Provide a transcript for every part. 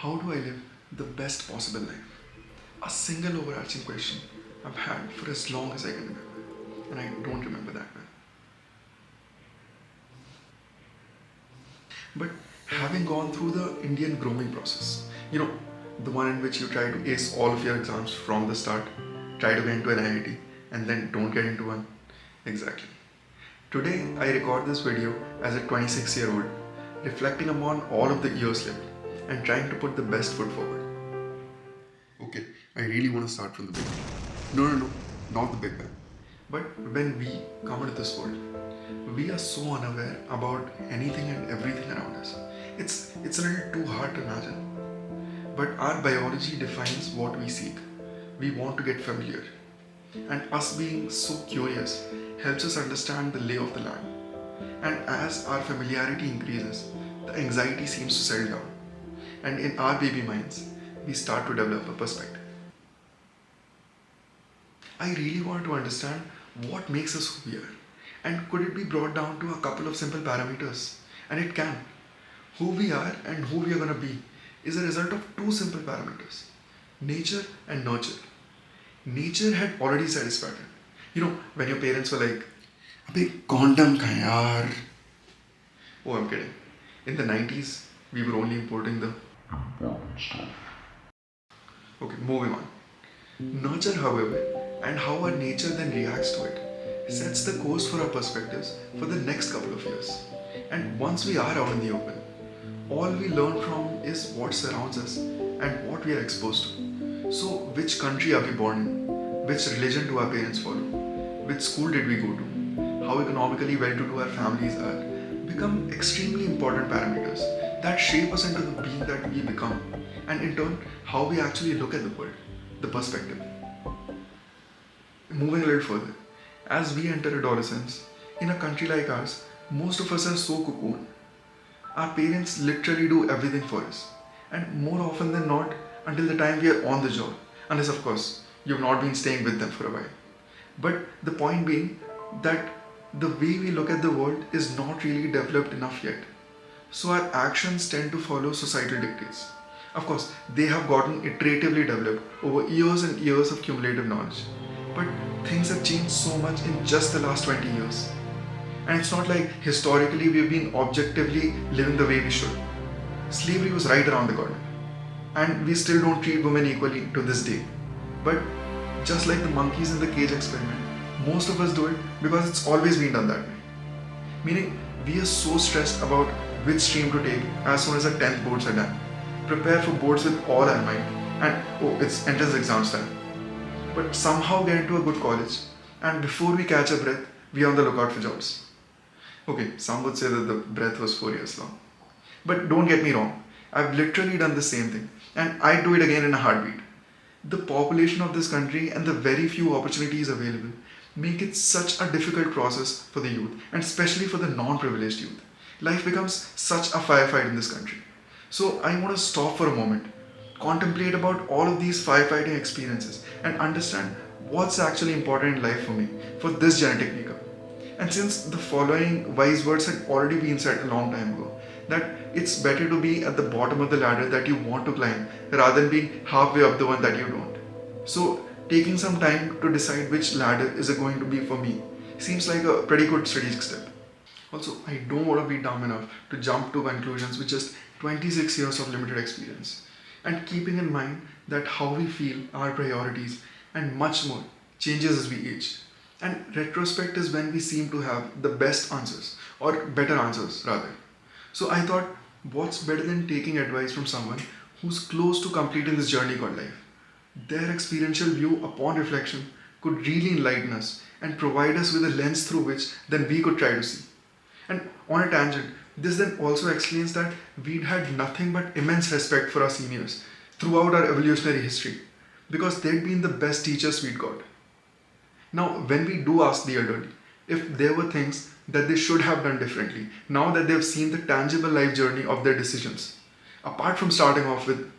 How do I live the best possible life? A single overarching question I've had for as long as I can remember, and I don't remember that well. But having gone through the Indian grooming process, the one in which you try to ace all of your exams from the start, try to get into an IIT, and then don't get into one. Exactly. Today, I record this video as a 26-year-old, reflecting upon all of the years lived and trying to put the best foot forward. Okay, I really want to start from the beginning. No, not the Big Bang. But when we come into this world, we are so unaware about anything and everything around us. It's a little too hard to imagine. But our biology defines what we seek. We want to get familiar. And us being so curious helps us understand the lay of the land. And as our familiarity increases, the anxiety seems to settle down. And in our baby minds, we start to develop a perspective. I really want to understand what makes us who we are. And could it be brought down to a couple of simple parameters? And it can. Who we are and who we are going to be is a result of two simple parameters: nature and nurture. Nature had already set its pattern. When your parents were like, "Abhi condom ka yaar." Oh, I'm kidding. In the 90s, we were only importing the important stuff. Okay, moving on. Nurture, however, and how our nature then reacts to it, sets the course for our perspectives for the next couple of years. And once we are out in the open, all we learn from is what surrounds us and what we are exposed to. So, which country are we born in? Which religion do our parents follow? Which school did we go to? How economically well-to-do our families are become extremely important parameters that shape us into the being that we become, and in turn, how we actually look at the world, the perspective. Moving a little further, as we enter adolescence, in a country like ours, most of us are so cocooned. Our parents literally do everything for us, and more often than not, until the time we are on the job, unless of course you've not been staying with them for a while. But the point being that the way we look at the world is not really developed enough yet. So our actions tend to follow societal dictates. Of course, they have gotten iteratively developed over years and years of cumulative knowledge. But things have changed so much in just the last 20 years. And it's not like historically we've been objectively living the way we should. Slavery was right around the corner. And we still don't treat women equally to this day. But just like the monkeys in the cage experiment, most of us do it because it's always been done that way. Meaning, we are so stressed about which stream to take as soon as our 10th boards are done. Prepare for boards with all our might, and it's entrance exams time. But somehow get into a good college, and before we catch our breath, we are on the lookout for jobs. Okay, some would say that the breath was 4 years long. But don't get me wrong, I've literally done the same thing, and I'd do it again in a heartbeat. The population of this country and the very few opportunities available make it such a difficult process for the youth, and especially for the non-privileged youth. Life becomes such a firefight in this country. So I want to stop for a moment, contemplate about all of these firefighting experiences, and understand what's actually important in life for me, for this genetic makeup. And since the following wise words had already been said a long time ago, that it's better to be at the bottom of the ladder that you want to climb rather than being halfway up the one that you don't. So, taking some time to decide which ladder is it going to be for me seems like a pretty good strategic step. Also, I don't want to be dumb enough to jump to conclusions with just 26 years of limited experience, and keeping in mind that how we feel, our priorities, and much more changes as we age. And retrospect is when we seem to have the best answers, or better answers rather. So I thought, what's better than taking advice from someone who's close to completing this journey called life? Their experiential view upon reflection could really enlighten us and provide us with a lens through which then we could try to see. And on a tangent, this then also explains that we'd had nothing but immense respect for our seniors throughout our evolutionary history, because they'd been the best teachers we'd got. Now, when we do ask the elderly if there were things that they should have done differently, now that they've seen the tangible life journey of their decisions, apart from starting off with,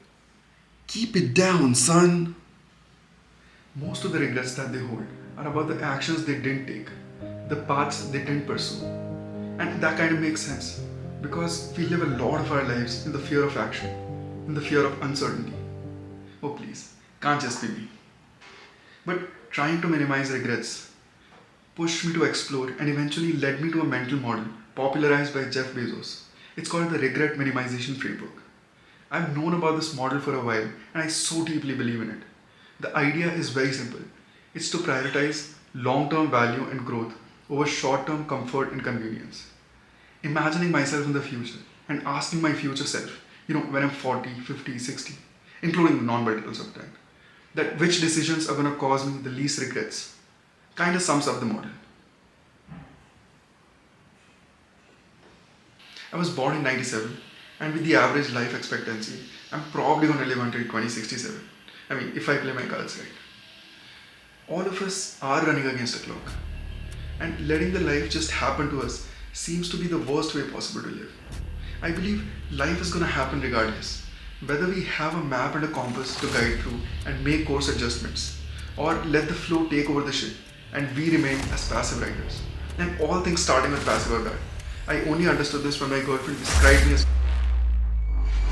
"Keep it down, son," most of the regrets that they hold are about the actions they didn't take, the paths they didn't pursue. And that kind of makes sense, because we live a lot of our lives in the fear of action. and the fear of uncertainty. Oh please, can't just be me. But trying to minimize regrets pushed me to explore and eventually led me to a mental model popularized by Jeff Bezos. It's called the Regret Minimization Framework. I've known about this model for a while and I so deeply believe in it. The idea is very simple. It's to prioritize long-term value and growth over short-term comfort and convenience. Imagining myself in the future and asking my future self, when I'm 40, 50, 60, including the non-multiples of that which decisions are going to cause me the least regrets, kind of sums up the model. I was born in 97, and with the average life expectancy, I'm probably going to live until 2067. I mean, if I play my cards right. All of us are running against a clock, and letting the life just happen to us seems to be the worst way possible to live. I believe life is going to happen regardless, whether we have a map and a compass to guide through and make course adjustments, or let the flow take over the ship and we remain as passive riders. And all things starting with passive are bad. I only understood this when my girlfriend described me as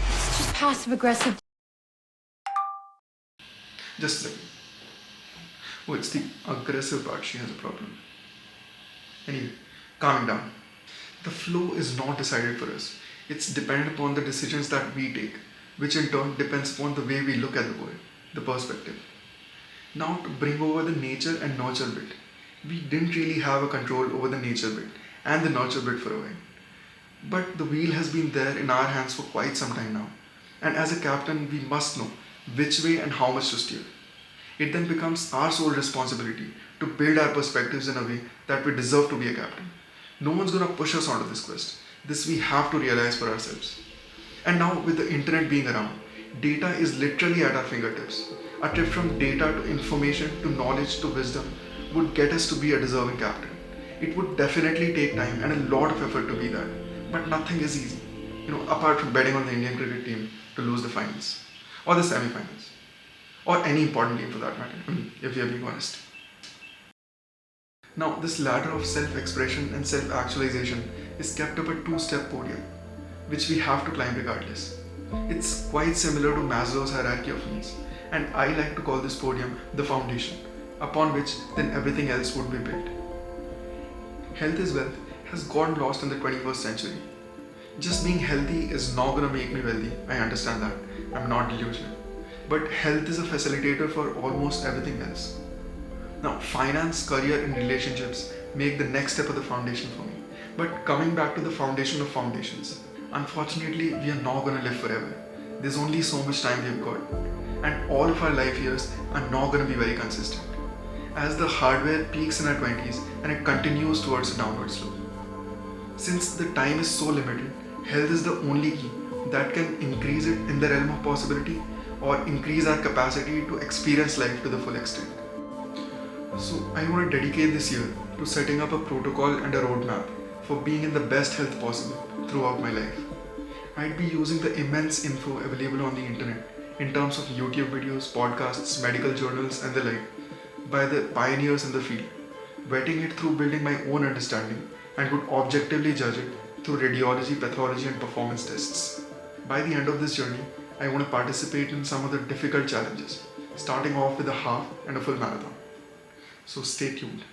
It's just passive aggressive. just a second. Oh, it's the aggressive part she has a problem. Anyway, calming down. The flow is not decided for us. It's dependent upon the decisions that we take, which in turn depends upon the way we look at the world, the perspective. Now to bring over the nature and nurture bit. We didn't really have a control over the nature bit and the nurture bit for a while. But the wheel has been there in our hands for quite some time now. And as a captain, we must know which way and how much to steer. It then becomes our sole responsibility to build our perspectives in a way that we deserve to be a captain. No one's gonna push us onto this quest. This we have to realize for ourselves. And now with the internet being around, data is literally at our fingertips. A trip from data to information to knowledge to wisdom would get us to be a deserving captain. It would definitely take time and a lot of effort to be that. But nothing is easy. Apart from betting on the Indian cricket team to lose the finals or the semi-finals or any important team for that matter, if we are being honest. Now, this ladder of self-expression and self-actualization is kept up a two-step podium, which we have to climb regardless. It's quite similar to Maslow's hierarchy of needs, and I like to call this podium the foundation, upon which then everything else would be built. Health is wealth has gotten lost in the 21st century. Just being healthy is not gonna make me wealthy, I understand that, I'm not delusional. But health is a facilitator for almost everything else. Now, finance, career, and relationships make the next step of the foundation for me. But coming back to the foundation of foundations, unfortunately, we are not going to live forever. There's only so much time we've got. And all of our life years are not going to be very consistent. As the hardware peaks in our 20s and it continues towards a downward slope. Since the time is so limited, health is the only key that can increase it in the realm of possibility or increase our capacity to experience life to the full extent. So I want to dedicate this year to setting up a protocol and a roadmap for being in the best health possible throughout my life. I'd be using the immense info available on the internet in terms of YouTube videos, podcasts, medical journals and the like by the pioneers in the field, vetting it through building my own understanding and would objectively judge it through radiology, pathology and performance tests. By the end of this journey, I want to participate in some of the difficult challenges, starting off with a half and a full marathon. So stay tuned.